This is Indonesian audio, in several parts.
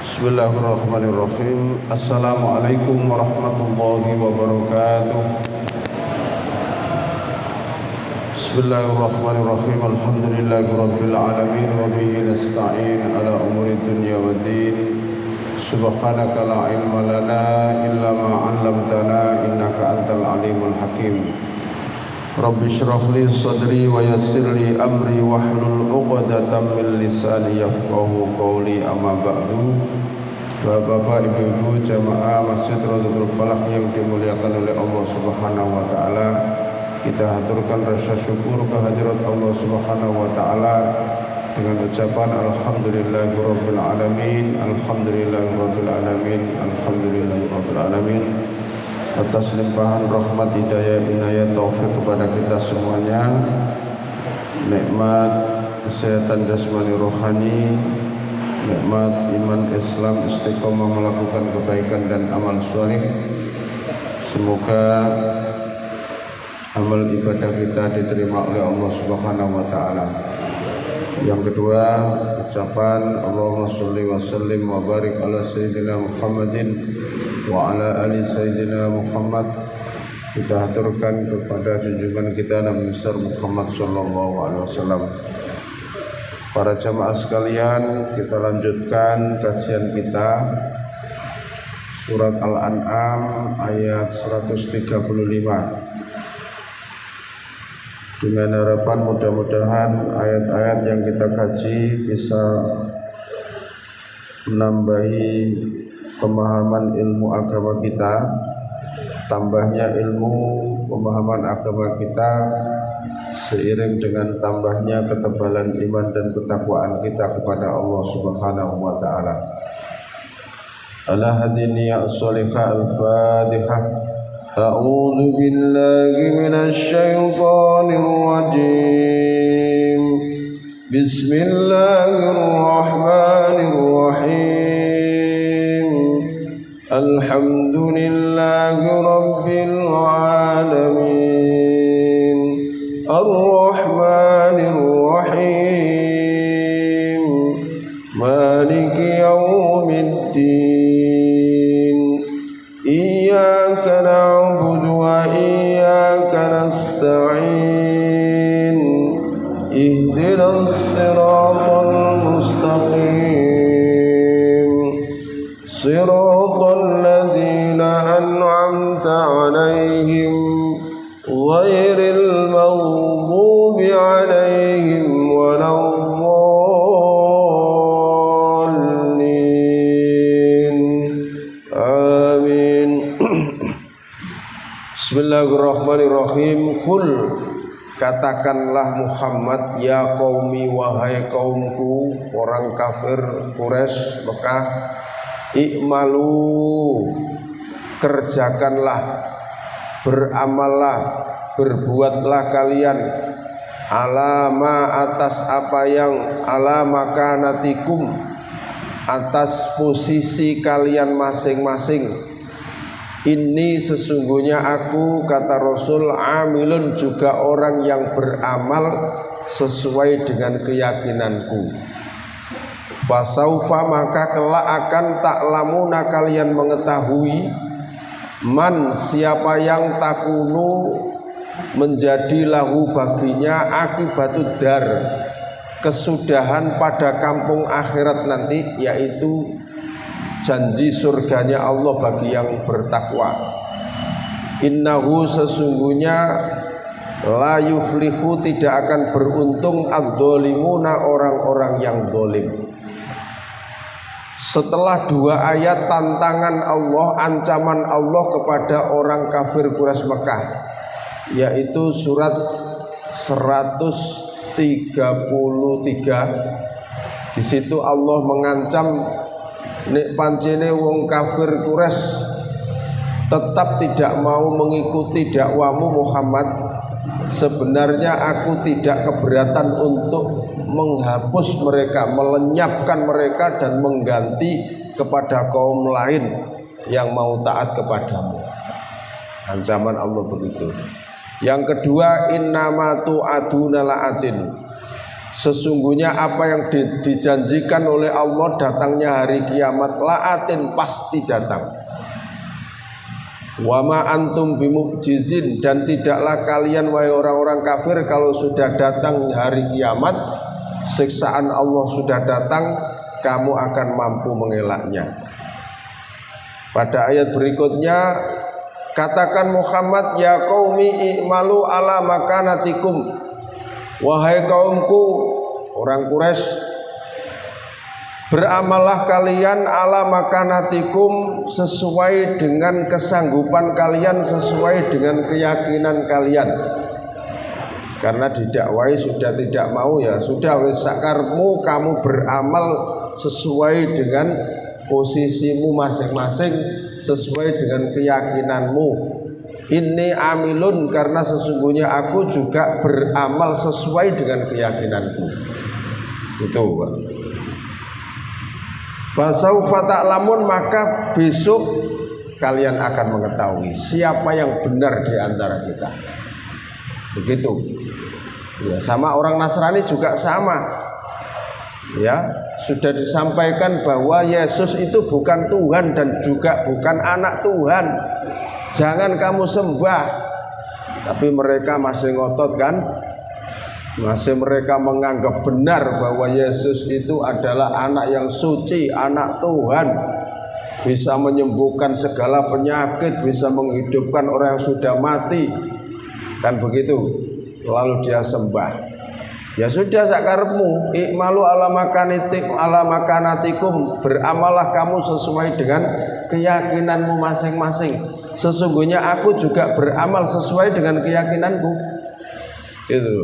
Bismillahirrahmanirrahim. Assalamualaikum warahmatullahi wabarakatuh. Bismillahirrahmanirrahim. Alhamdulillahirabbil alamin wa bihi nasta'in ala umuri dunya waddin. Subhanaka la ilma lana illa ma 'allamtana innaka antal alimul hakim. Rabbi shrah li sadri wa yassir li amri wahlul 'uqdatam min lisani yafqahu qawli, amma ba'du. Bapak, ibu-ibu jamaah Masjid Radhatul Falah yang dimuliakan oleh Allah Subhanahu wa taala, kita haturkan rasa syukur kehadirat Allah Subhanahu wa taala dengan ucapan alhamdulillahirabbil alamin, alhamdulillahirabbil alamin, alhamdulillahirabbil alamin. Atas limpahan rahmat, hidayah, inayah, taufik kepada kita semuanya, nikmat kesehatan jasmani rohani, nikmat iman Islam, istiqomah melakukan kebaikan dan amal saleh. Semoga amal ibadah kita diterima oleh Allah Subhanahu wa taala. Yang kedua, ucapan Allahumma sholli wa sallim wa barik ala sayyidina Muhammadin wa ala ali sayyidina Muhammad. Kita haturkan kepada junjungan kita Nabi besar Muhammad sallallahu alaihi wasallam. Para jamaah sekalian, kita lanjutkan kajian kita surat Al-An'am ayat 135. Dengan harapan mudah-mudahan ayat-ayat yang kita kaji bisa menambahi pemahaman ilmu agama kita, tambahnya ilmu pemahaman agama kita seiring dengan tambahnya ketebalan iman dan ketakwaan kita kepada Allah Subhanahu wa taala. Ala hadini ya sholihah al-Fatihah. A'udzu billahi minasy syaithanir rajim. Bismillahirrahmanirrahim. Alhamdulillahi rabbil alamin. Ar-Rahmanir Rahim. Maliki yaumiddin. Iyyaka na'budu wa iyyaka nasta'in. Ihdinas siratal mustaqim. Siratal ladzina an'amta 'alaihim ghairil maghdubi 'alaihim waladdallin. Amin. Bismillahirrahmanirrahim. Qul, katakanlah Muhammad, ya qaumi, wahai kaumku, orang kafir Quraisy Mekah, i'malu, kerjakanlah, beramallah, berbuatlah kalian, alama, atas apa yang, ala makanatikum, atas posisi kalian masing-masing. Ini sesungguhnya aku, kata Rasul, amilun, juga orang yang beramal sesuai dengan keyakinanku. Fasaufa, maka kelak akan ta'lamuna, kalian mengetahui, man, siapa yang takunu, menjadi lahu baginya akibatud dar, kesudahan pada kampung akhirat nanti, yaitu janji surganya Allah bagi yang bertakwa. Innahu, sesungguhnya, la yuflihu, tidak akan beruntung, adz-dzalimuna, orang-orang yang zalim. Setelah dua ayat tantangan Allah, ancaman Allah kepada orang kafir Quraisy Mekah, yaitu surat 133. Di situ Allah mengancam, nek pancene wong kafir Quraisy tetap tidak mau mengikuti dakwamu Muhammad, sebenarnya aku tidak keberatan untuk menghapus mereka, melenyapkan mereka dan mengganti kepada kaum lain yang mau taat kepadamu. Ancaman Allah begitu. Yang kedua, innama tu'aduna la'atin, Sesungguhnya apa yang dijanjikan oleh Allah datangnya hari kiamat la'atin, pasti datang. Wa ma antum bimukjizin, dan tidaklah kalian wahai orang-orang kafir kalau sudah datang hari kiamat, siksaan Allah sudah datang, kamu akan mampu mengelaknya. Pada ayat berikutnya katakan Muhammad, ya qaumi i'malu ala makanatikum, wahai kaumku orang Quraisy, beramallah kalian ala makanatikum, sesuai dengan kesanggupan kalian, sesuai dengan keyakinan kalian. Karena didakwai sudah tidak mau, ya sudah wis sakarmu, kamu beramal sesuai dengan posisimu masing-masing, sesuai dengan keyakinanmu. Ini amilun, karena sesungguhnya aku juga beramal sesuai dengan keyakinanku. Itu Pak. Fasaufa ta'lamun, maka besok kalian akan mengetahui siapa yang benar di antara kita. Begitu. Ya, sama orang Nasrani juga sama. Ya, sudah disampaikan bahwa Yesus itu bukan Tuhan dan juga bukan anak Tuhan. Jangan kamu sembah. Tapi mereka masih ngotot kan? Masih mereka menganggap benar bahwa Yesus itu adalah anak yang suci, anak Tuhan, bisa menyembuhkan segala penyakit, bisa menghidupkan orang yang sudah mati, kan begitu. Lalu dia sembah. Ya sudah sakarepmu, ikmalu ala makanatikum, beramallah kamu sesuai dengan keyakinanmu masing-masing. Sesungguhnya aku juga beramal sesuai dengan keyakinanku. Itu.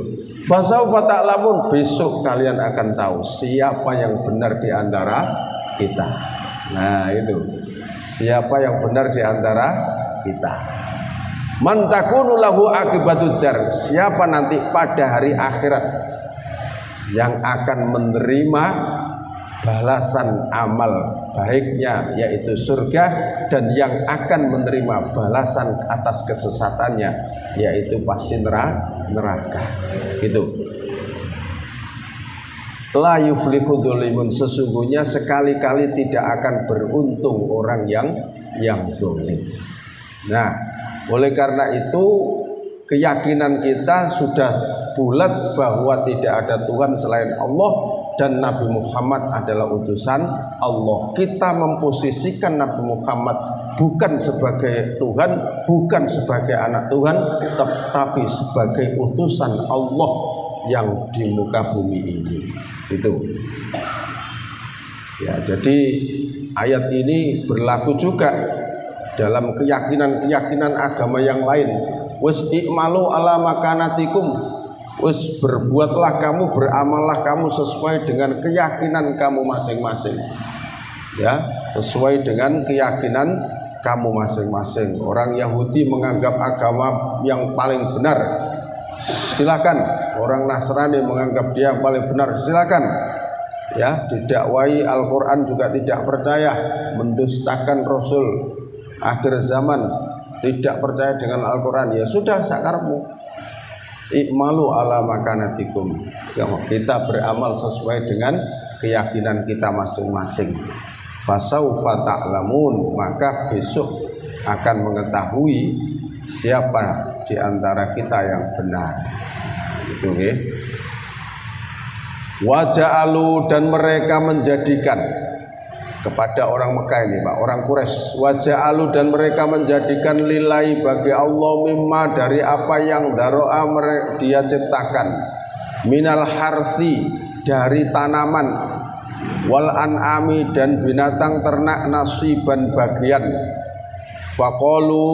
Fasaufa ta'lamun, besok kalian akan tahu siapa yang benar di antara kita. Nah, itu. Siapa yang benar di antara kita. Man takunu lahu akibatud dar, siapa nanti pada hari akhirat yang akan menerima balasan amal baiknya, yaitu surga, dan yang akan menerima balasan atas kesesatannya, yaitu pasti neraka. Itu. La yuflihu dzalimun, sesungguhnya sekali-kali tidak akan beruntung orang yang zalim. Nah, oleh karena itu keyakinan kita sudah bulat bahwa tidak ada Tuhan selain Allah dan Nabi Muhammad adalah utusan Allah. Kita memposisikan Nabi Muhammad bukan sebagai Tuhan, bukan sebagai anak Tuhan, tetapi sebagai utusan Allah yang di muka bumi ini. Itu. Ya, jadi ayat ini berlaku juga dalam keyakinan-keyakinan agama yang lain. Wis i'malu ala makanatikum, wis berbuatlah kamu, beramallah kamu sesuai dengan keyakinan kamu masing-masing. Ya, sesuai dengan keyakinan kamu masing-masing. Orang Yahudi menganggap agama yang paling benar, silakan. Orang Nasrani menganggap dia yang paling benar, silakan. Ya, didakwai Al-Quran juga tidak percaya, mendustakan Rasul akhir zaman, tidak percaya dengan Al-Quran. Ya sudah, sakarmu. I'malu ala makanatikum, kita beramal sesuai dengan keyakinan kita masing-masing. Fasaufa ta'lamun, maka besok akan mengetahui siapa di antara kita yang benar. Itu ya. Waja'alu, dan mereka menjadikan kepada orang Mekah ini, Pak, orang Quraisy. Waja'alu, dan mereka menjadikan lillahi, bagi Allah, mimma, dari apa yang daro'a dia ciptakan, minal harthi, dari tanaman, wal an'ami, dan binatang ternak, nasiban, bagian. Faqalu,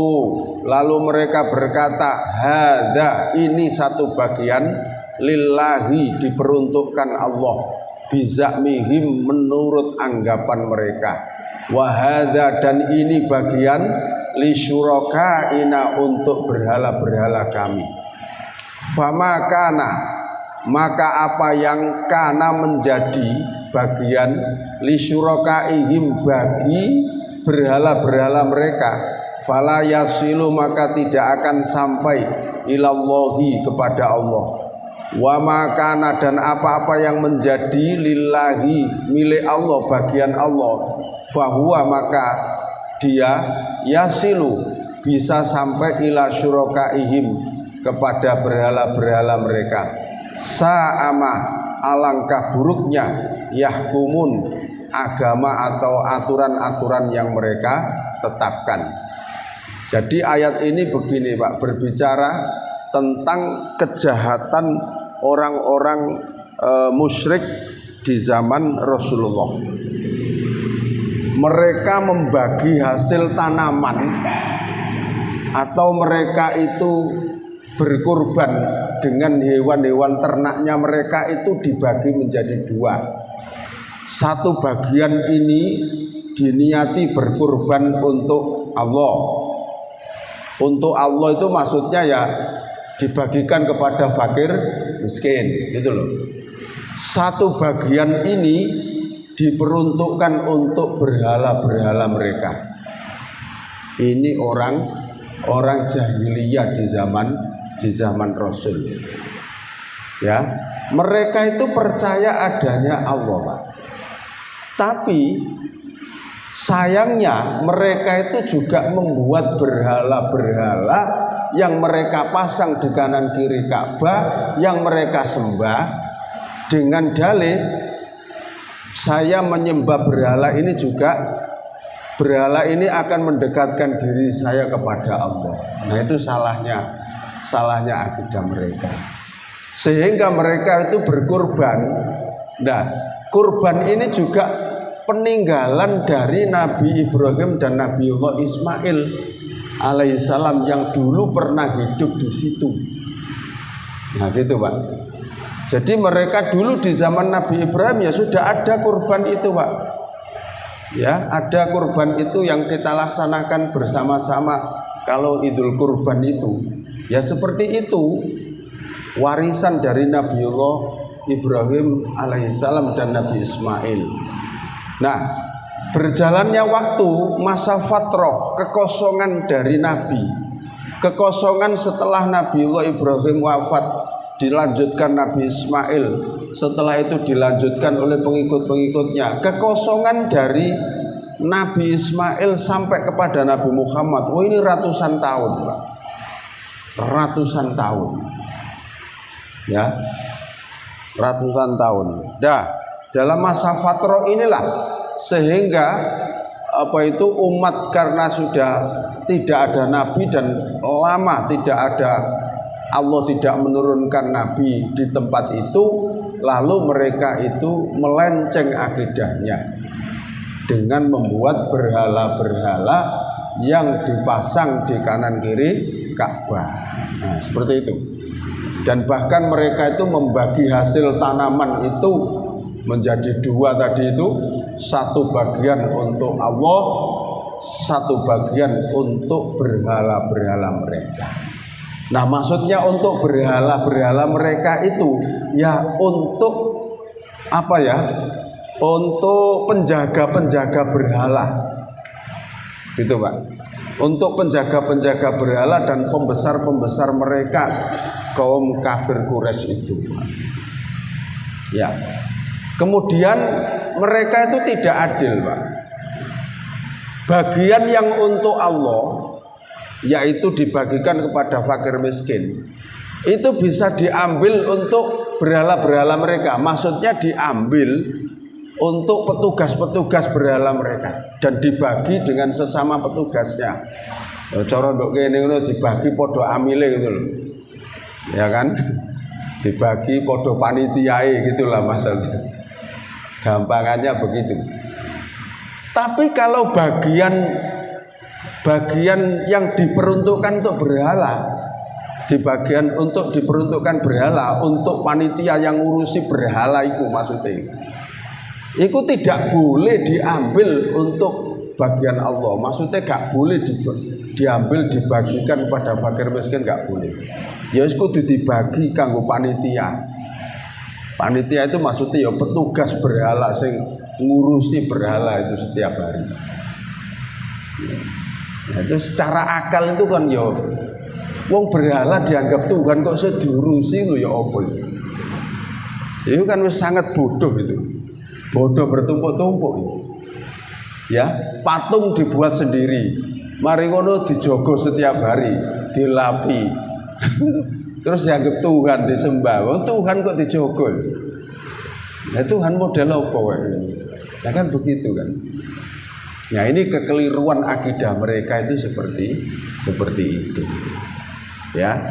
lalu mereka berkata, hadza, ini satu bagian, lillahi, diperuntukkan Allah, bizamihim, menurut anggapan mereka, wa hadza, dan ini bagian, li syurakaina, untuk berhala-berhala kami. Fama kana, maka apa yang kana menjadi bagian, li syurakaihim, bagi berhala-berhala mereka, fala yasilu, maka tidak akan sampai ilallahi, kepada Allah. wa makana dan apa-apa yang menjadi lillahi milik Allah, bagian Allah, fahuwa maka dia yasilu bisa sampai ila syurakaihim kepada berhala-berhala mereka. Sa'ama alangkah buruknya yahkumun agama atau aturan-aturan yang mereka tetapkan. Jadi ayat ini begini Pak, berbicara tentang kejahatan orang-orang musyrik di zaman Rasulullah. Mereka membagi hasil tanaman atau mereka itu berkurban dengan hewan-hewan ternaknya mereka itu dibagi menjadi dua. Satu bagian ini diniati berkurban untuk Allah. Untuk Allah itu maksudnya ya dibagikan kepada fakir miskin gitu loh. Satu bagian ini diperuntukkan untuk berhala-berhala mereka. Ini orang jahiliyah di zaman Rasul. Ya, mereka itu percaya adanya Allah, Pak. Tapi sayangnya mereka itu juga membuat berhala-berhala yang mereka pasang di kanan kiri Ka'bah, yang mereka sembah dengan dalih saya menyembah berhala ini juga, berhala ini akan mendekatkan diri saya kepada Allah. Nah itu salahnya akidah mereka. Sehingga mereka itu berkurban. Nah kurban ini juga peninggalan dari Nabi Ibrahim dan Nabiullah Ismail alaihissalam yang dulu pernah hidup di situ. Nah gitu Pak. Jadi mereka dulu di zaman Nabi Ibrahim ya sudah ada kurban itu Pak. Ya ada kurban itu yang kita laksanakan bersama-sama kalau Idul Kurban itu. Ya seperti itu warisan dari Nabiullah Ibrahim alaihissalam dan Nabi Ismail. Nah, berjalannya waktu, masa fatrah, kekosongan dari Nabi, kekosongan setelah Nabiullah Ibrahim wafat, dilanjutkan Nabi Ismail, setelah itu dilanjutkan oleh pengikut-pengikutnya, kekosongan dari Nabi Ismail sampai kepada Nabi Muhammad. Oh ini ratusan tahun, Pak. Ratusan tahun. Ya. Ratusan tahun. Dah, dalam masa fatrah inilah sehingga umat karena sudah tidak ada nabi dan lama tidak ada, Allah tidak menurunkan nabi di tempat itu, lalu mereka itu melenceng akidahnya dengan membuat berhala-berhala yang dipasang di kanan kiri Ka'bah. Nah, seperti itu. Dan bahkan mereka itu membagi hasil tanaman itu menjadi dua tadi itu, satu bagian untuk Allah, satu bagian untuk berhala-berhala mereka. Nah maksudnya untuk berhala-berhala mereka itu ya untuk apa ya? Untuk penjaga-penjaga berhala. Gitu Pak. Untuk penjaga-penjaga berhala dan pembesar-pembesar mereka kaum kafir Quraisy itu. Ya. Kemudian mereka itu tidak adil, Pak. Bagian yang untuk Allah yaitu dibagikan kepada fakir miskin, itu bisa diambil untuk berhala-berhala mereka. Maksudnya diambil untuk petugas-petugas berhala mereka dan dibagi dengan sesama petugasnya. Cara ndok kene ngono dibagi padha amile gitu loh. Ya kan? Dibagi padha panitiae gitulah maksudnya. Gampangannya begitu. Tapi kalau bagian yang diperuntukkan untuk berhala, diperuntukkan berhala untuk panitia yang ngurusi berhala itu maksudnya, itu tidak boleh diambil untuk bagian Allah. Maksudnya gak boleh diambil dibagikan pada fakir miskin, gak boleh. Ya wis kudu dibagi kanggo panitia. Panitia itu maksudnya ya petugas berhala sing ngurusi berhala itu setiap hari. Nah, itu secara akal itu kan ya wong berhala dianggap Tuhan kok iso diurusi lho ya apa. Itu kan sangat bodoh itu. Bodoh bertumpuk-tumpuk. Ya, patung dibuat sendiri. Mari ngono dijogo setiap hari, dilapi. Terus dianggap Tuhan disembah. Oh, Tuhan kok dijogo? Nah, Tuhan model apa ya kan begitu kan. Nah, ini kekeliruan akidah mereka itu seperti itu. Ya.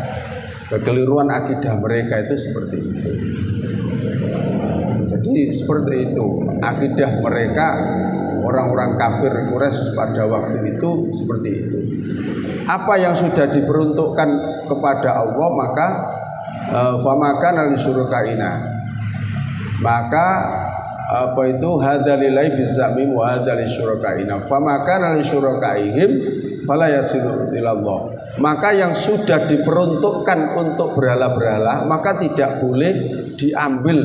Kekeliruan akidah mereka itu seperti itu. Jadi seperti itu akidah mereka, orang-orang kafir Quraisy pada waktu itu seperti itu. Apa yang sudah diperuntukkan kepada Allah maka famakana lisyurakaina. Maka apa itu hadzalilai bizamim wa hadzalisyurakaina. Famakana lisyurakaihim fala yasilu ilallah. Maka yang sudah diperuntukkan untuk berhala-berhala maka tidak boleh diambil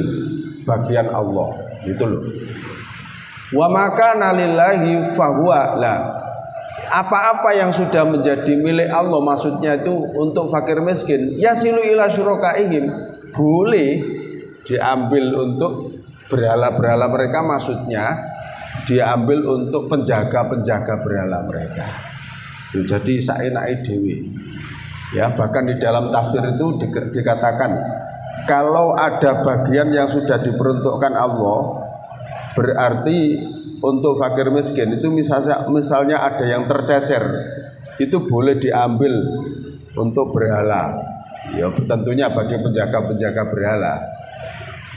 bagian Allah, gitu loh. Wa makana lillahi fahuwa la. Apa-apa yang sudah menjadi milik Allah maksudnya itu untuk fakir miskin, yasilu ila syurakaihim, boleh diambil untuk berhala-berhala mereka, maksudnya diambil untuk penjaga-penjaga berhala mereka. Jadi saenake dhewe. Ya, bahkan di dalam tafsir itu dikatakan kalau ada bagian yang sudah diperuntukkan Allah, berarti untuk fakir miskin itu misalnya ada yang tercecer, itu boleh diambil untuk berhala. Ya, tentunya bagi penjaga-penjaga berhala.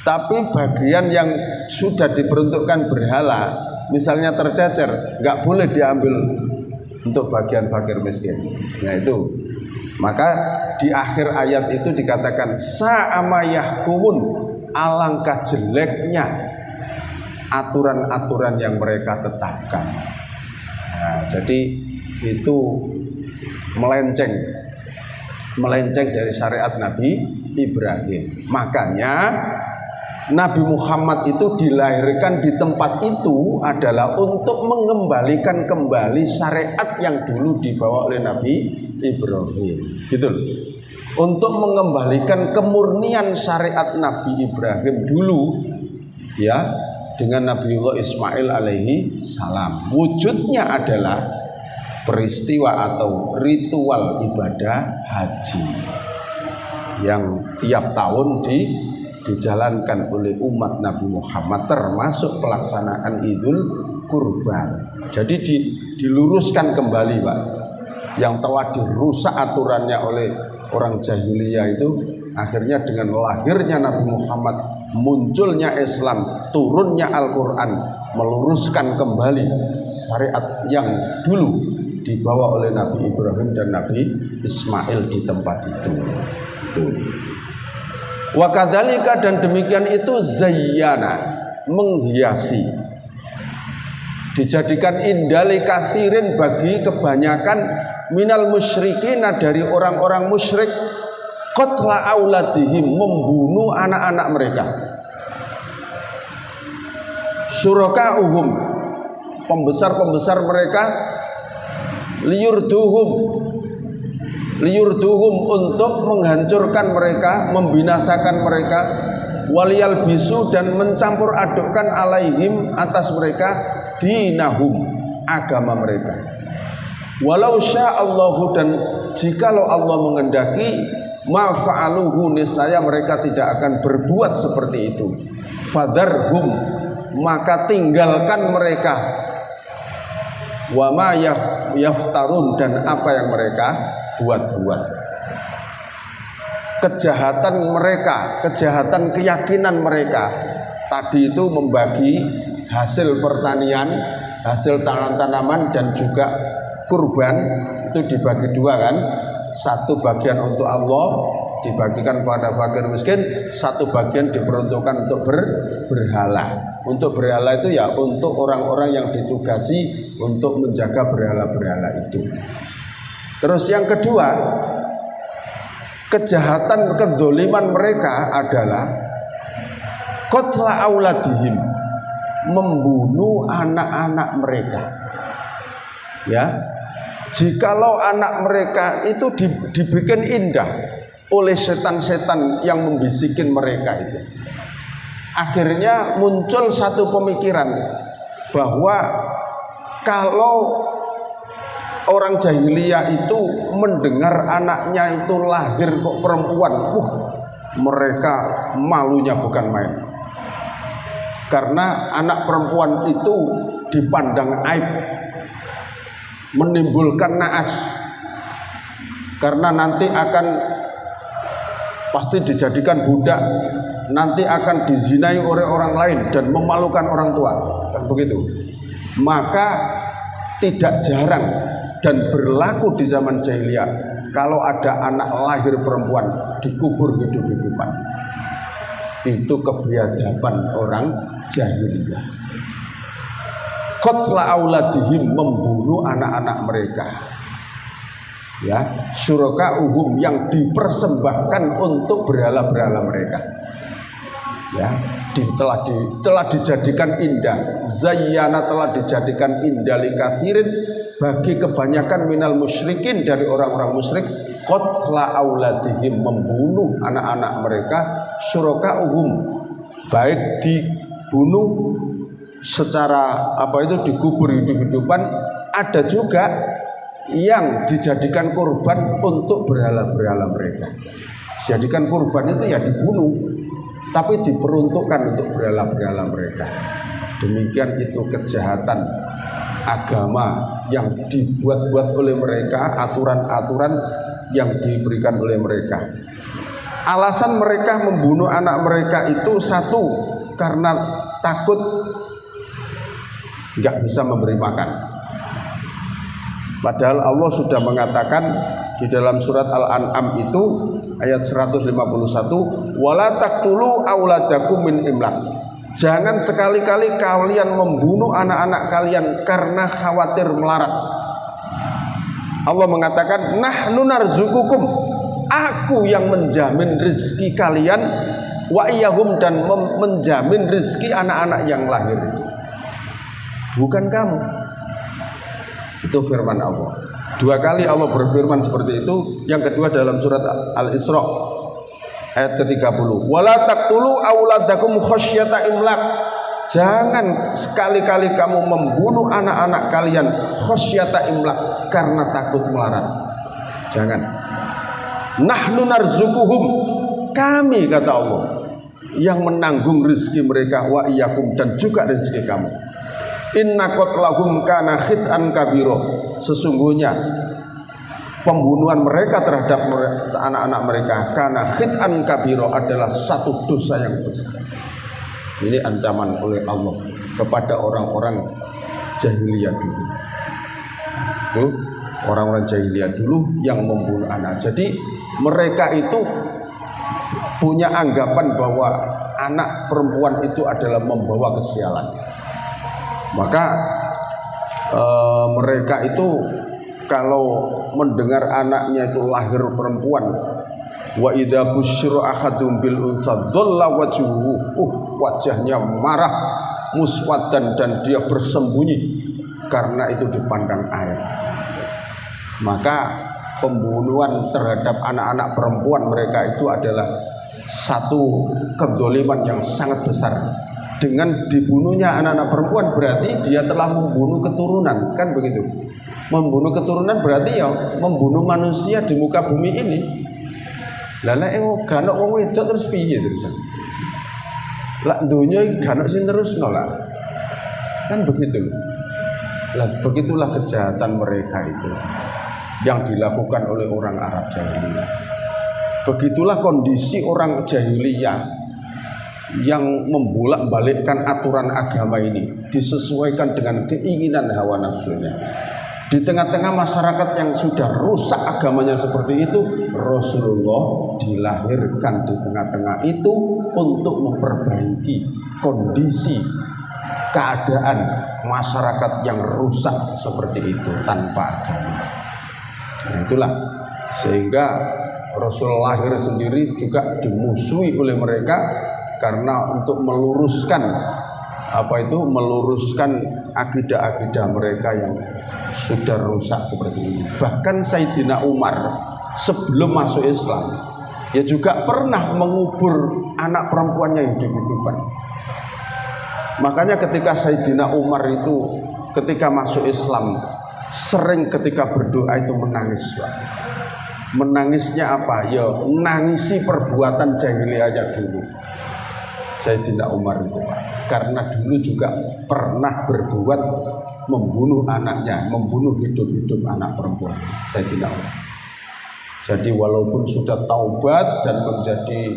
Tapi bagian yang sudah diperuntukkan berhala, misalnya tercecer, nggak boleh diambil untuk bagian fakir miskin. Nah itu, maka di akhir ayat itu dikatakan sa'ama yahkumun, alangkah jeleknya aturan-aturan yang mereka tetapkan. Nah, jadi itu melenceng dari syariat Nabi Ibrahim. Makanya Nabi Muhammad itu dilahirkan di tempat itu adalah untuk mengembalikan kembali syariat yang dulu dibawa oleh Nabi Ibrahim, gitu loh. Untuk mengembalikan kemurnian syariat Nabi Ibrahim dulu, ya, dengan Nabiullah Ismail alaihi salam. Wujudnya adalah peristiwa atau ritual ibadah haji yang tiap tahun dijalankan oleh umat Nabi Muhammad, termasuk pelaksanaan Idul Kurban. Jadi diluruskan kembali, Pak, yang telah dirusak aturannya oleh orang jahiliyah itu. Akhirnya dengan lahirnya Nabi Muhammad, munculnya Islam, turunnya Al-Quran, meluruskan kembali syariat yang dulu dibawa oleh Nabi Ibrahim dan Nabi Ismail di tempat itu. Wa kadzalika, dan demikian itu zayyana, menghiasi, dijadikan indah li katsirin, bagi kebanyakan minal musyrikin, dari orang-orang musyrik, qatla auladihim, membunuh anak-anak mereka, syuraka'uhum, pembesar-pembesar mereka, liyurduhum, untuk menghancurkan mereka, membinasakan mereka, waliyal bisu, dan mencampur adukkan alaihim, atas mereka, dinahum, agama mereka. Walau sya'allahu, dan jikalau Allah mengendaki, ma fa'aluhu, niscaya mereka tidak akan berbuat seperti itu. Fadharhum, maka tinggalkan mereka, wa ma yaftarun, dan apa yang mereka buat-buat. Kejahatan mereka, kejahatan keyakinan mereka tadi itu membagi hasil pertanian, hasil tanaman dan juga kurban, itu dibagi dua kan. Satu bagian untuk Allah dibagikan kepada fakir miskin, satu bagian diperuntukkan untuk berhala. Untuk berhala itu ya untuk orang-orang yang ditugasi untuk menjaga berhala-berhala itu. Terus yang kedua, kejahatan kedzaliman mereka adalah qatla auladihim, membunuh anak-anak mereka. Ya, jikalau anak mereka itu dibikin indah oleh setan-setan yang membisikin mereka itu, akhirnya muncul satu pemikiran bahwa kalau orang jahiliyah itu mendengar anaknya itu lahir kok perempuan, mereka malunya bukan main. Karena anak perempuan itu dipandang aib, menimbulkan naas. Karena nanti akan pasti dijadikan budak, nanti akan dizinai oleh orang lain dan memalukan orang tua, kan begitu. Maka tidak jarang dan berlaku di zaman jahiliyah, kalau ada anak lahir perempuan dikubur hidup-hidupan. Itu kebiadaban orang jahiliyah. Qatla auladihim, membunuh anak-anak mereka. Ya, syuraka'uhum, yang dipersembahkan untuk berhala-berhala mereka. Ya, telah dijadikan indah, zayyana, telah dijadikan indah likathirin, bagi kebanyakan minal musyrikin, dari orang-orang musyrik, qatla auladihim, membunuh anak-anak mereka, syuraka'uhum, baik dibunuh secara dikubur hidup-hidupan, ada juga yang dijadikan korban untuk berhala-berhala mereka. Dijadikan korban itu ya dibunuh, tapi diperuntukkan untuk berhala-berhala mereka. Demikian itu kejahatan agama yang dibuat-buat oleh mereka, aturan-aturan yang diberikan oleh mereka. Alasan mereka membunuh anak mereka itu satu, karena takut nggak bisa memberi makan. Padahal Allah sudah mengatakan di dalam surat Al-An'am itu ayat 151, wala taqtulu auladakum min imlaq. Jangan sekali-kali kalian membunuh anak-anak kalian karena khawatir melarat. Allah mengatakan nahnu narzukukum, aku yang menjamin rezeki kalian, wa iyyahum, dan menjamin rezeki anak-anak yang lahir itu, bukan kamu. Itu firman Allah. Dua kali Allah berfirman seperti itu. Yang kedua dalam surat Al-Isra ayat ke-30, wala taqtulu auladakum khasyata imlaq. Jangan sekali-kali kamu membunuh anak-anak kalian khasyata imlaq, karena takut melarat. Jangan. Nahnu narzukuhum, kami, kata Allah, yang menanggung rezeki mereka, wa iyyakum, dan juga rezeki kamu. Inna qatlahum kana khit'an kabiro, sesungguhnya pembunuhan mereka terhadap anak-anak mereka, kana khit'an kabiro, adalah satu dosa yang besar. Ini ancaman oleh Allah kepada orang-orang jahiliyah dulu. Itu orang-orang jahiliyah dulu yang membunuh anak. Jadi mereka itu punya anggapan bahwa anak perempuan itu adalah membawa kesialan. Maka mereka itu kalau mendengar anaknya itu lahir perempuan, wa idza busyira ahadum bil untha dhalla wajhuhu, wajahnya marah, muswaddan, dan dia bersembunyi karena itu dipandang aib. Maka pembunuhan terhadap anak-anak perempuan mereka itu adalah satu kedzaliman yang sangat besar. Dengan dibunuhnya anak-anak perempuan berarti dia telah membunuh keturunan, kan begitu. Membunuh keturunan berarti ya membunuh manusia di muka bumi ini. Lah nek gak ono wong wedok terus piye terusan? Lah donya iki gak ono sing terusno lah. Kan begitu. Lah begitulah kejahatan mereka itu yang dilakukan oleh orang Arab jahiliyah. Begitulah kondisi orang jahiliyah yang membolak-balikkan aturan agama ini, disesuaikan dengan keinginan hawa nafsunya. Di tengah-tengah masyarakat yang sudah rusak agamanya seperti itu, Rasulullah dilahirkan di tengah-tengah itu untuk memperbaiki kondisi keadaan masyarakat yang rusak seperti itu tanpa agama. Nah, itulah sehingga Rasul lahir sendiri juga dimusuhi oleh mereka, karena untuk meluruskan meluruskan akidah-akidah mereka yang sudah rusak seperti ini. Bahkan Sayyidina Umar sebelum masuk Islam, ya juga pernah mengubur anak perempuannya hidup-hidupan. Makanya ketika Sayyidina Umar itu ketika masuk Islam sering ketika berdoa itu menangis, Pak. Menangisnya apa? Ya nangisi perbuatan jahiliyahnya dulu Sayyidina Umar itu, Pak. Karena dulu juga pernah berbuat membunuh anaknya, membunuh hidup-hidup anak perempuan Sayyidina Umar. Jadi walaupun sudah taubat dan menjadi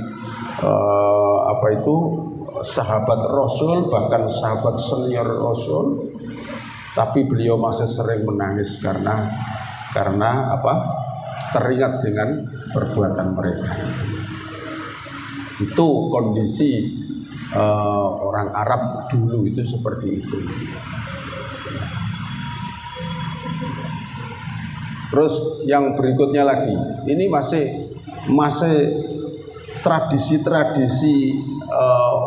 sahabat Rasul, bahkan sahabat senior Rasul, tapi beliau masih sering menangis karena teringat dengan perbuatan mereka. Itu kondisi orang Arab dulu itu seperti itu. Terus yang berikutnya lagi, ini masih tradisi-tradisi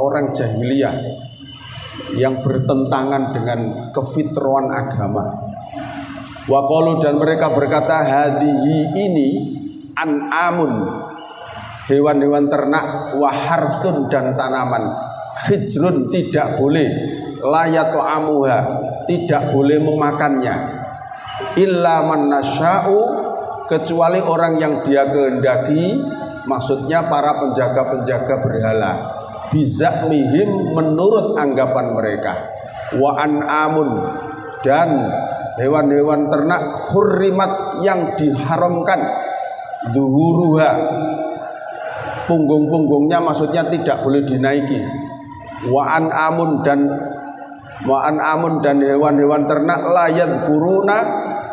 orang jahiliyah yang bertentangan dengan kefitrahan agama. Waqalu, dan mereka berkata, hadhihi ini an'amun, hewan-hewan ternak, wa harsun, dan tanaman, hijrun, tidak boleh, la yata'amuha, tidak boleh memakannya, illa man nasya'u, kecuali orang yang dia kehendaki, maksudnya para penjaga-penjaga berhala, bizakmihim, menurut anggapan mereka, wa an'amun, dan hewan-hewan ternak hurrimat, yang diharamkan, duhuruha, punggung-punggungnya maksudnya tidak boleh dinaiki, wa an'amun, dan hewan-hewan ternak layat kuruna,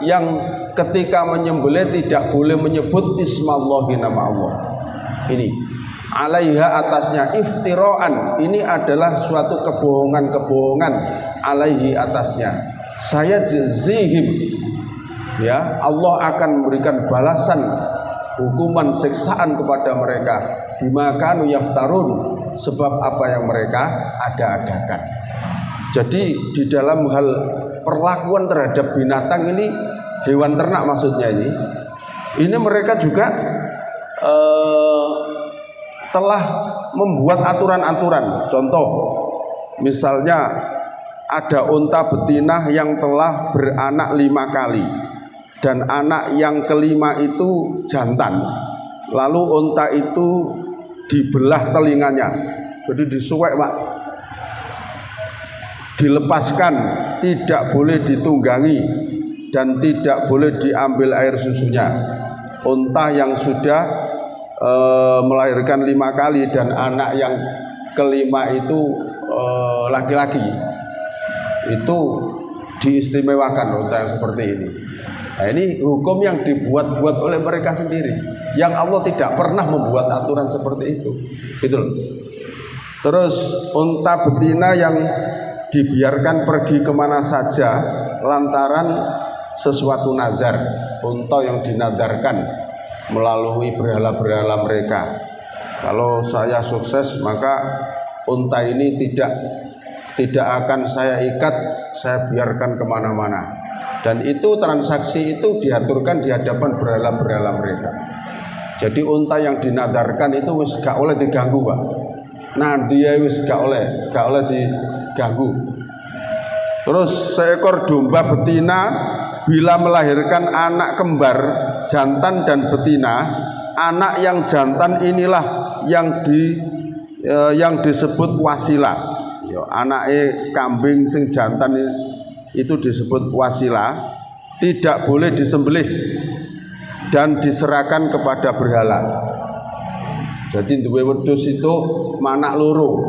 yang ketika menyembelih tidak boleh menyebut ismallahi, nama Allah. Ini alaiha, atasnya, iftiraan, ini adalah suatu kebohongan alaihi, atasnya, saya jazihim, ya Allah akan memberikan balasan, hukuman, siksaan kepada mereka, bima kanu yaftarun, sebab apa yang mereka ada-adakan. Jadi di dalam hal perlakuan terhadap binatang ini, hewan ternak maksudnya ini mereka juga telah membuat aturan-aturan. Contoh, misalnya ada unta betina yang telah beranak 5 kali dan anak yang kelima itu jantan, lalu unta itu dibelah telinganya, jadi disuwek, Pak, dilepaskan, tidak boleh ditunggangi dan tidak boleh diambil air susunya. Unta yang sudah melahirkan 5 kali dan anak yang kelima itu laki-laki, itu diistimewakan unta yang seperti ini. Nah, ini hukum yang dibuat-buat oleh mereka sendiri, yang Allah tidak pernah membuat aturan seperti itu. Gitu loh. Terus unta betina yang dibiarkan pergi kemana saja lantaran sesuatu nazar, unta yang dinadarkan melalui berhala-berhala mereka. Kalau saya sukses maka unta ini tidak akan saya ikat, saya biarkan kemana-mana. Dan itu transaksi itu diaturkan di hadapan berhala-berhala mereka. Jadi unta yang dinadarkan itu wis gak oleh diganggu, Pak. Nah dia wis gak oleh diganggu. Terus seekor domba betina bila melahirkan anak kembar, jantan dan betina, anak yang jantan inilah yang disebut wasilah. Anake kambing sing jantan itu disebut wasilah, tidak boleh disembelih dan diserahkan kepada berhala. Jadi duwe wedhus itu manak loro,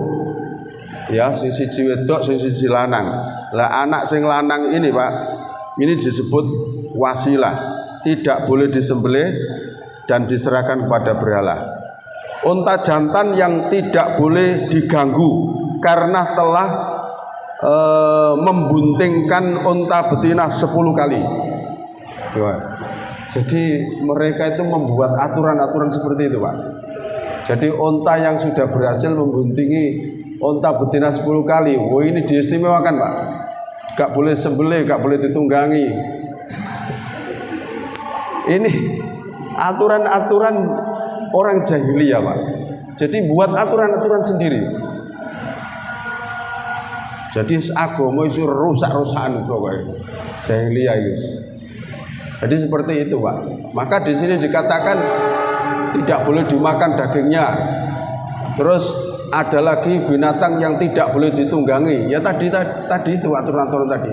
ya, sing siji wedok, sing siji lanang. Lah anak sing lanang ini, Pak, ini disebut wasilah, tidak boleh disembelih dan diserahkan kepada berhala. Unta jantan yang tidak boleh diganggu karena telah membuntingkan unta betina 10 kali. Jadi mereka itu membuat aturan-aturan seperti itu, Pak. Jadi unta yang sudah berhasil membuntingi unta betina 10 kali, wah ini diistimewakan, Pak. Gak boleh sembelih, gak boleh ditunggangi. Ini aturan-aturan orang jahiliyah, Pak. Jadi buat aturan-aturan sendiri. Jadi agama itu rusak-rusakan pokoknya. Jahiliyah itu. Jadi seperti itu, Pak. Maka di sini dikatakan tidak boleh dimakan dagingnya. Terus ada lagi binatang yang tidak boleh ditunggangi. Ya tadi itu aturan-aturan tadi.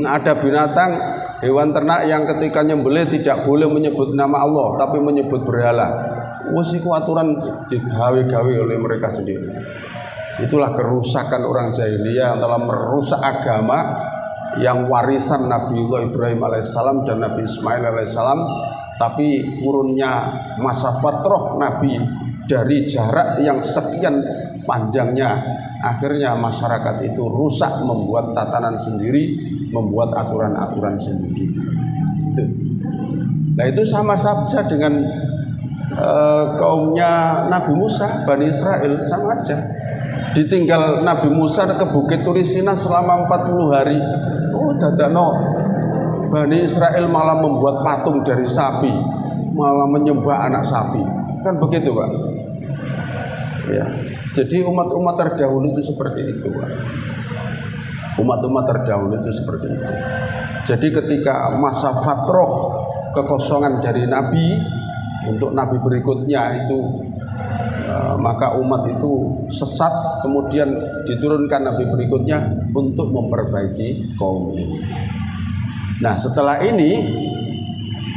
Ada binatang hewan ternak yang ketika nyembelih tidak boleh menyebut nama Allah tapi menyebut berhala. Wes iku aturan digawe-gawe oleh mereka sendiri. Itulah kerusakan orang jahiliyah yang telah merusak agama yang warisan Nabiullah Ibrahim alaihissalam dan Nabi Ismail alaihissalam. Tapi kurunnya masa fatrah Nabi dari jarak yang sekian panjangnya, akhirnya masyarakat itu rusak, membuat tatanan sendiri, membuat aturan-aturan sendiri. Nah itu sama saja dengan kaumnya Nabi Musa, Bani Israel, sama aja. Ditinggal Nabi Musa ke Bukit Turisina selama 40 hari. Oh dadakno Bani Israel malah membuat patung dari sapi, malah menyembah anak sapi. Kan begitu, Pak? Ya. Jadi umat-umat terdahulu itu seperti itu, Pak. Umat-umat terdahulu itu seperti itu. Jadi ketika masa fatroh, kekosongan dari Nabi untuk Nabi berikutnya itu, maka umat itu sesat, kemudian diturunkan Nabi berikutnya untuk memperbaiki kaum ini. Nah setelah ini,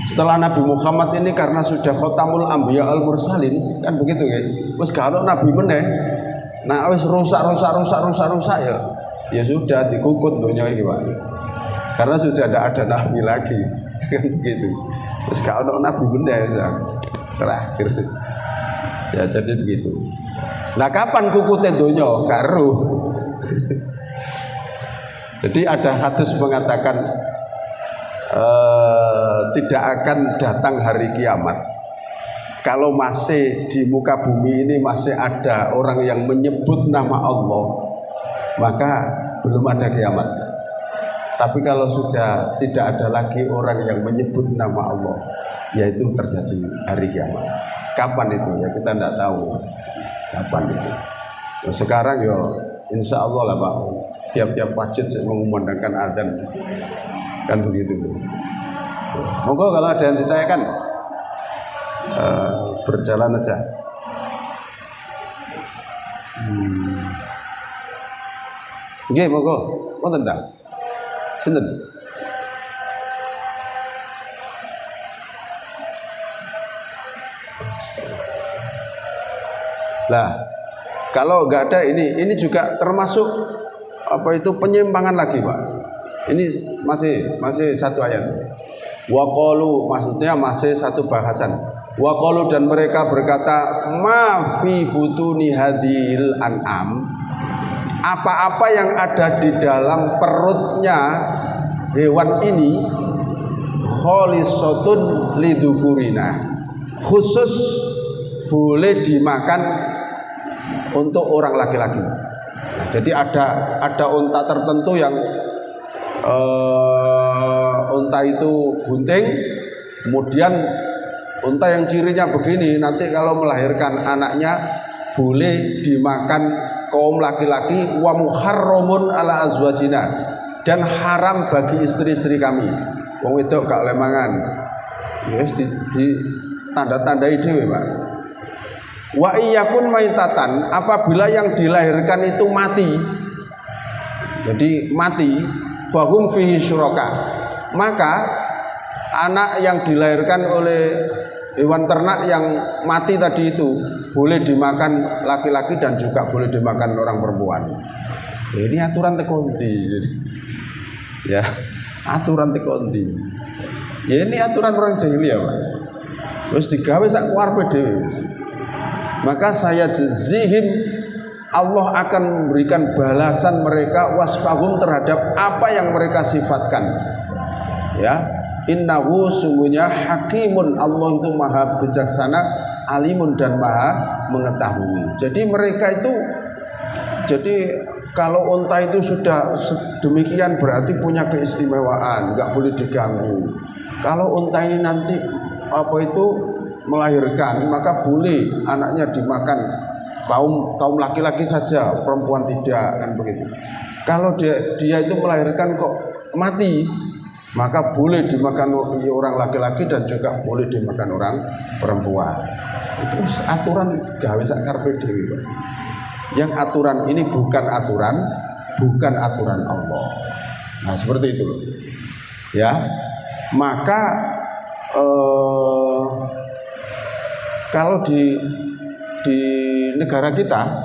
setelah Nabi Muhammad ini karena sudah khotamul anbiya al mursalin, kan begitu ya. Wes kalau Nabi meneh, nah wes rusak ya sudah dikukut dunia ini, Pak. Karena sudah tidak ada Nabi lagi, kan begitu. Terus kalau Nabi meneh ya, terakhir. Ya jadi begitu. Nah kapan kukutnya dunia? Karo. Jadi ada hadis mengatakan tidak akan datang hari kiamat kalau masih di muka bumi ini masih ada orang yang menyebut nama Allah, maka belum ada kiamat. Tapi kalau sudah tidak ada lagi orang yang menyebut nama Allah, yaitu terjadi hari kiamat. Kapan itu ya kita tidak tahu kapan itu. Nah, sekarang ya insya Allah lah Pak, tiap-tiap masjid mengumandangkan adzan, kan begitu. Monggo kalau ada yang ditanyakan, berjalan aja. Oke, monggo, mau tentang, sinten. Lah, kalau nggak ada ini juga termasuk apa itu penyimpangan lagi, Pak. Ini masih satu ayat. Waqalu, maksudnya masih satu bahasan. Waqalu, dan mereka berkata, ma fi butuni hadil an'am, apa-apa yang ada di dalam perutnya hewan ini, kholisatun lidukurina, khusus boleh dimakan untuk orang laki-laki. Nah, jadi ada unta tertentu yang unta itu bunting, kemudian unta yang cirinya begini, nanti kalau melahirkan anaknya boleh dimakan kaum laki-laki, wa muharramun ala azwajina, dan haram bagi istri-istri kami. Wong wedok gak lemangan. Yes, di tanda-tandai dhewe, Pak. Wa iyakun maitatan, apabila yang dilahirkan itu mati. Jadi mati, fahum fihi syuraka, maka anak yang dilahirkan oleh hewan ternak yang mati tadi itu boleh dimakan laki-laki dan juga boleh dimakan orang perempuan. Ini aturan tekonti. Ya, aturan tekonti. Ya ini aturan orang jahiliyah, Pak. Terus digawe sak kuarpe dhewe. Maka saya jazihim, Allah akan memberikan balasan mereka wasfahum terhadap apa yang mereka sifatkan. Ya, innahu, sungguhnya hakimun, Allah itu maha bijaksana, alimun, dan maha mengetahui. Jadi mereka itu, jadi kalau unta itu sudah demikian berarti punya keistimewaan, nggak boleh diganggu. Kalau unta ini nanti apa itu melahirkan, maka boleh anaknya dimakan kaum laki-laki saja, perempuan tidak, kan begitu. Kalau dia itu melahirkan kok mati, maka boleh dimakan orang laki-laki dan juga boleh dimakan orang perempuan. Itu aturan gawe sak karepe dhewe, Pak. Yang aturan ini bukan aturan Allah. Nah, seperti itu loh. Ya. Maka kalau di negara kita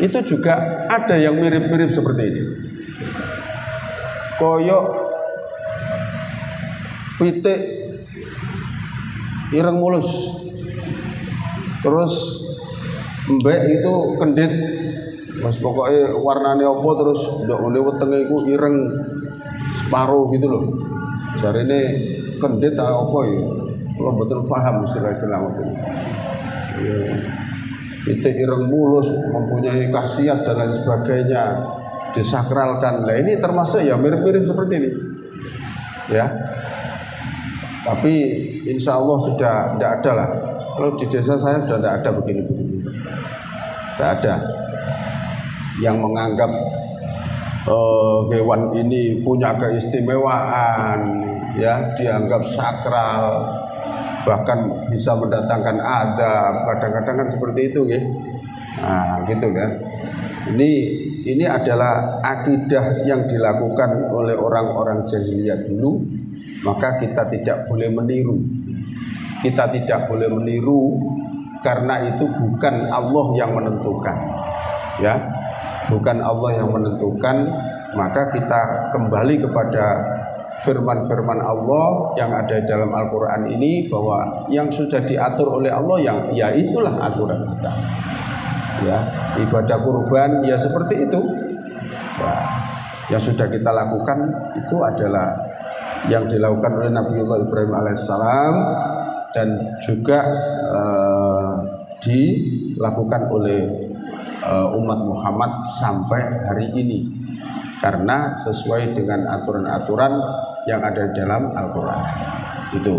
itu juga ada yang mirip-mirip seperti ini. Koyok pitik ireng mulus, terus mbek itu kendit, mas pokoknya warnanya apa, terus ndak ngene wetenge iku ireng separuh gitu loh. Jarine kendit apa ya? Kalau betul paham istilah-istilah itu. Pitik ireng mulus mempunyai khasiat dan lain sebagainya, disakralkan. Nah ini termasuk ya mirip-mirip seperti ini, ya. Tapi insya Allah sudah tidak ada lah. Kalau di desa saya sudah tidak ada begini-begini. Tidak ada yang menganggap hewan ini punya keistimewaan, ya, dianggap sakral, bahkan bisa mendatangkan adab. Kadang-kadang kan seperti itu, ya. Nah, gitu kan. Ini adalah akidah yang dilakukan oleh orang-orang jahiliyah dulu. Maka kita tidak boleh meniru. Kita tidak boleh meniru karena itu bukan Allah yang menentukan, ya, bukan Allah yang menentukan. Maka kita kembali kepada firman-firman Allah yang ada di dalam Al-Quran ini, bahwa yang sudah diatur oleh Allah yang ya itulah aturan kita. Ya, ibadah kurban ya seperti itu. Ya, yang sudah kita lakukan itu adalah yang dilakukan oleh Nabiullah Ibrahim alaihissalam dan juga dilakukan oleh umat Muhammad sampai hari ini, karena sesuai dengan aturan-aturan yang ada di dalam Al-Quran itu.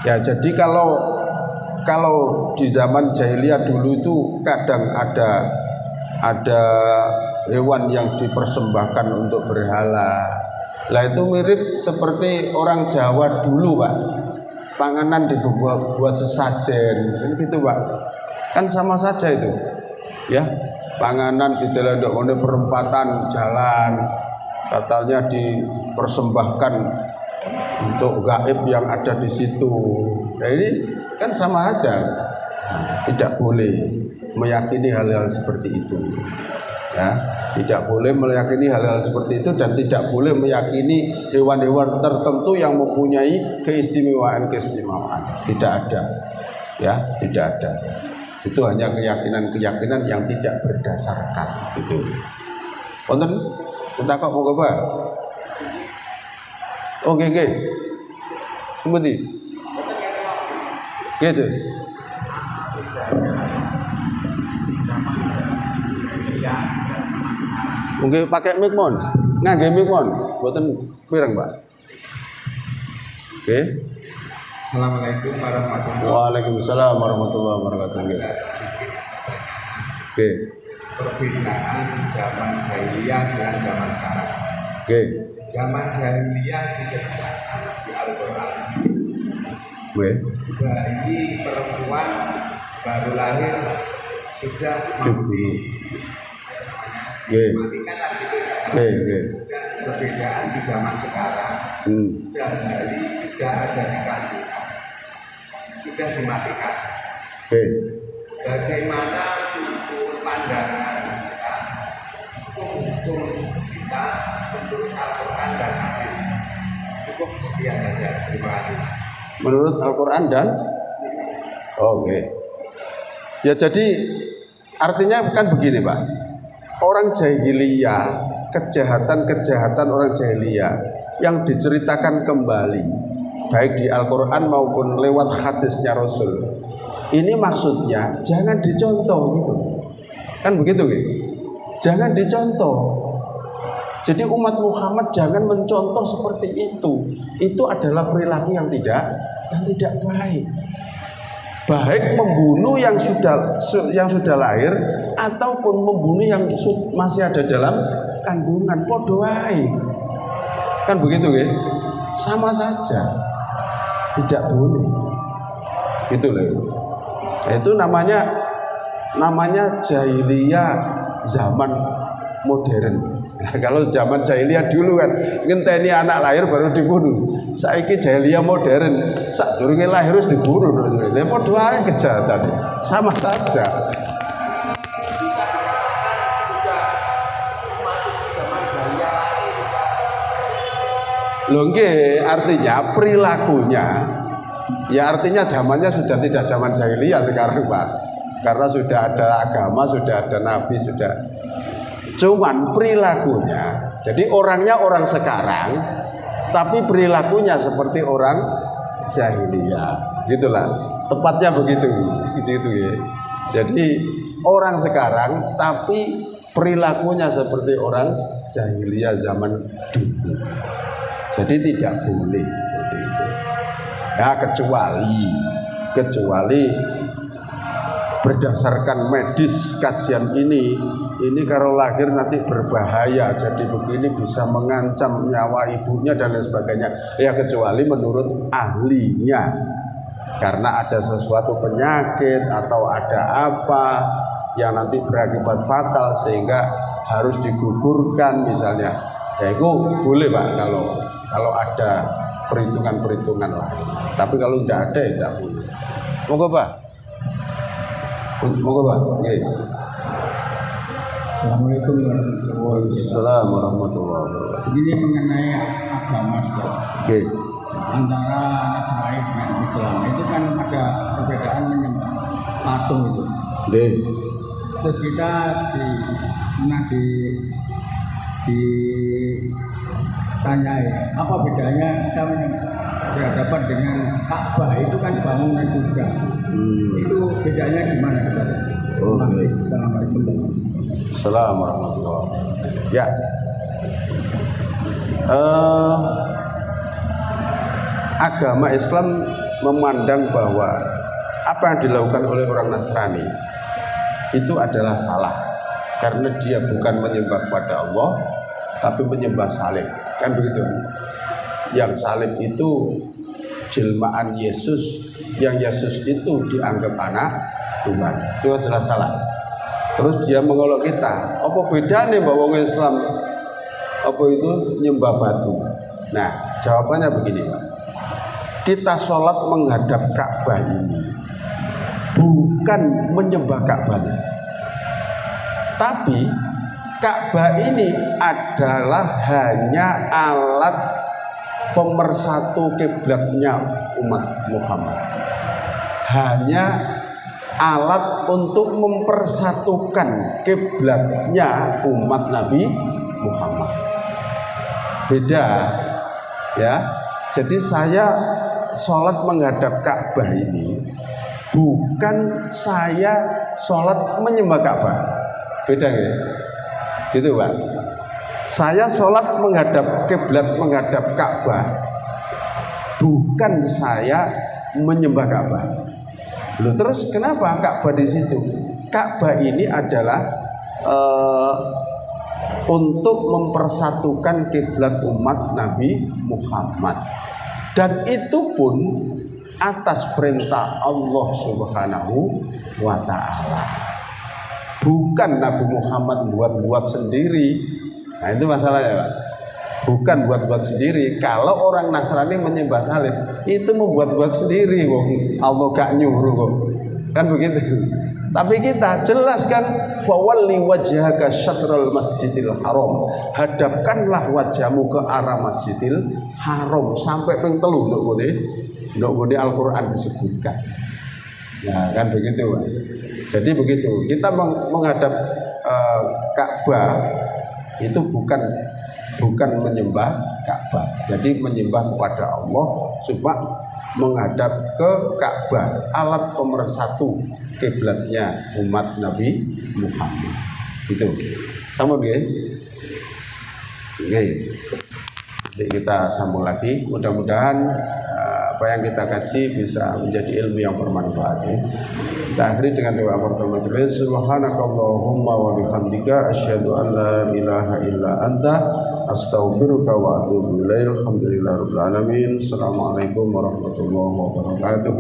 Ya, jadi kalau di zaman jahiliyah dulu itu kadang ada hewan yang dipersembahkan untuk berhala. Lah itu mirip seperti orang Jawa dulu, Pak. Panganan dibuat sesajen, kan gitu, Pak. Kan sama saja itu. Ya, panganan ditelendok oleh perempatan jalan, katanya dipersembahkan untuk gaib yang ada di situ. Nah, ini kan sama aja. Nah, tidak boleh meyakini hal-hal seperti itu. Ya, tidak boleh meyakini hal-hal seperti itu dan tidak boleh meyakini hewan-hewan tertentu yang mempunyai keistimewaan. Tidak ada. Ya, tidak ada. Itu hanya keyakinan-keyakinan yang tidak berdasarkan itu. Wonten kita kok mau apa? Oke. Seperti gitu. Mungkin pakai mic mon, ngangge mic mon, buatan pirang, Pak. Oke. Assalamualaikum warahmatullahi wabarakatuh. Waalaikumsalam warahmatullahi wabarakatuh. Oke. Perbedaan zaman jahiliyah dan zaman sekarang. Oke. Zaman jahiliyah diceritakan di Al-Quran. Oke. Bayi perempuan baru lahir sudah mati. Matikan artinya. Oke. Perbedaan di zaman sekarang. Sudah bayi tidak ada di kandungan, sudah dimatikan. Bagaimana hukum pandangan kita, hukum kita menurut Al-Quran dan hadis? Cukup sekian saja. Terima kasih. Menurut Al-Quran dan oke. Ya, jadi artinya kan begini, Pak. Orang jahiliyah, kejahatan orang jahiliyah yang diceritakan kembali baik di Al-Quran maupun lewat hadisnya Rasul, ini maksudnya jangan dicontoh gitu. Kan begitu gitu? Jangan dicontoh. Jadi umat Muhammad jangan mencontoh seperti itu. Itu adalah perilaku yang tidak baik. Baik membunuh yang sudah lahir ataupun membunuh yang masih ada dalam kandungan, podo wae. Kan begitu ya? Sama saja. Tidak boleh. Gitu loh. Itu namanya jahiliyah zaman modern. Nah, kalau zaman jahiliyah dulu kan ngenteni anak lahir baru dibunuh. Saiki jahiliyah modern, sadurunge lahir harus dibunuh. Lha padha wae kejahatane. Sama saja. Bisa dikatakan sudah masuk zaman jahiliyah lagi sudah. Loh nggih, artinya perilakunya ya artinya zamannya sudah tidak zaman jahiliyah sekarang, Pak. Karena sudah ada agama, sudah ada nabi, sudah. Cuman perilakunya, jadi orangnya orang sekarang, tapi perilakunya seperti orang jahiliyah, gitulah. Tepatnya begitu, gitu ya. Jadi orang sekarang, tapi perilakunya seperti orang jahiliyah zaman dulu. Jadi tidak boleh seperti itu. Ya kecuali berdasarkan medis kajian ini kalau lahir nanti berbahaya, jadi begini bisa mengancam nyawa ibunya dan lain sebagainya. Ya kecuali menurut ahlinya, karena ada sesuatu penyakit atau ada apa yang nanti berakibat fatal sehingga harus digugurkan misalnya. Ya itu boleh Pak kalau ada perhitungan lain. Tapi kalau tidak ada ya tidak boleh. Monggo Pak. Monggo Pak. Nggih. Assalamualaikum warahmatullahi wabarakatuh. Ini mengenai agama Oke. antara Nasrani dengan Islam itu kan ada perbedaan menyembah patung itu. Oke. Terus kita ditanyai apa bedanya kita berhadapan dengan Ka'bah itu kan bangunan juga. Itu bedanya gimana kita? Oke. Assalamualaikum. Assalamualaikum warahmatullahi wabarakatuh. Ya. Agama Islam memandang bahwa apa yang dilakukan oleh orang Nasrani itu adalah salah karena dia bukan menyembah kepada Allah tapi menyembah salib. Kan begitu. Yang salib itu jelmaan Yesus, yang Yesus itu dianggap anak Tuhan. Itu adalah salah. Terus dia mengolok kita, apa bedanya bahwa orang Islam apa itu nyembah batu? Nah, jawabannya begini, Pak. Kita sholat menghadap Ka'bah ini bukan menyembah Ka'bahnya, tapi Ka'bah ini adalah hanya alat pemersatu kiblatnya umat Muhammad. Hanya alat untuk mempersatukan kiblatnya umat Nabi Muhammad. Beda ya. Jadi saya sholat menghadap Ka'bah ini bukan saya sholat menyembah Ka'bah. Beda ya? Gitu Pak. Saya sholat menghadap kiblat, menghadap Ka'bah, bukan saya menyembah Ka'bah. Loh, terus kenapa Ka'bah di situ? Ka'bah ini adalah untuk mempersatukan kiblat umat Nabi Muhammad, dan itu pun atas perintah Allah Subhanahu wa Ta'ala. Bukan Nabi Muhammad buat-buat sendiri. Nah itu masalahnya Pak. Bukan buat-buat sendiri. Kalau orang Nasrani menyembah salib, itu membuat-buat sendiri. Allah gak nyuruh kok. Kan begitu. Tapi kita jelaskan, fawalli wajhaka syatral masjidil haram. Hadapkanlah wajahmu ke arah masjidil haram. Sampai ping 3 nduk boleh Al-Qur'an disebutkan. Nah kan begitu Pak. Jadi begitu. Kita menghadap Ka'bah itu bukan menyembah Ka'bah. Jadi menyembah kepada Allah, cuma menghadap ke Ka'bah, alat pemersatu kiblatnya umat Nabi Muhammad. Itu. Sama nggih? Nggih. Nanti kita sambung lagi. Mudah-mudahan apa yang kita kaji bisa menjadi ilmu yang bermanfaat. Kita akhiri dengan doa kafaratul majelis. Subhanakallahumma wa bihamdika asyhadu an la ilaha illa anta astaghfiruka wa atubu ilaik. Alhamdulillahirabbil alamin. Assalamualaikum warahmatullahi wabarakatuh.